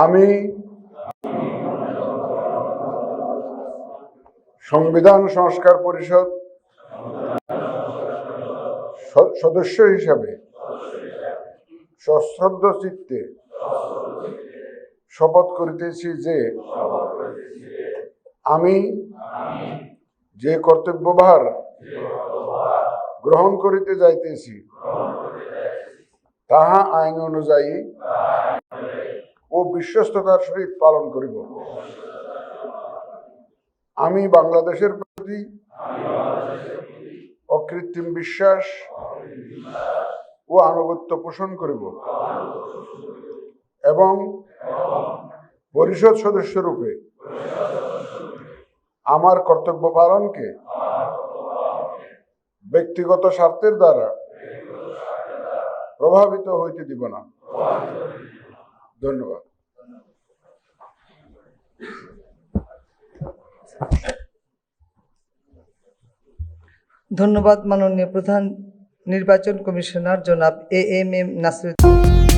আমি সংবিধান সংস্কার পরিষদ সদস্য হিসাবে সশ্রদ্ধ চিত্তে শপথ করিতেছি যে আমি যে কর্তব্যভার গ্রহণ করিতে যাইতেছি তাহা আইন অনুযায়ী ও বিশ্বস্ততার সহিত পালন করিব। আমি বাংলাদেশের প্রতি অকৃত্রিম বিশ্বাস ও আনুগত্য পোষণ করিব এবং পরিষদ সদস্য রূপে আমার কর্তব্য পালনকে ব্যক্তিগত স্বার্থের দ্বারা প্রভাবিত হইতে দিব না। ধন্যবাদ। ধন্যবাদ মাননীয় প্রধান নির্বাচন কমিশনার জনাব AM নাসিরুদ্দিন।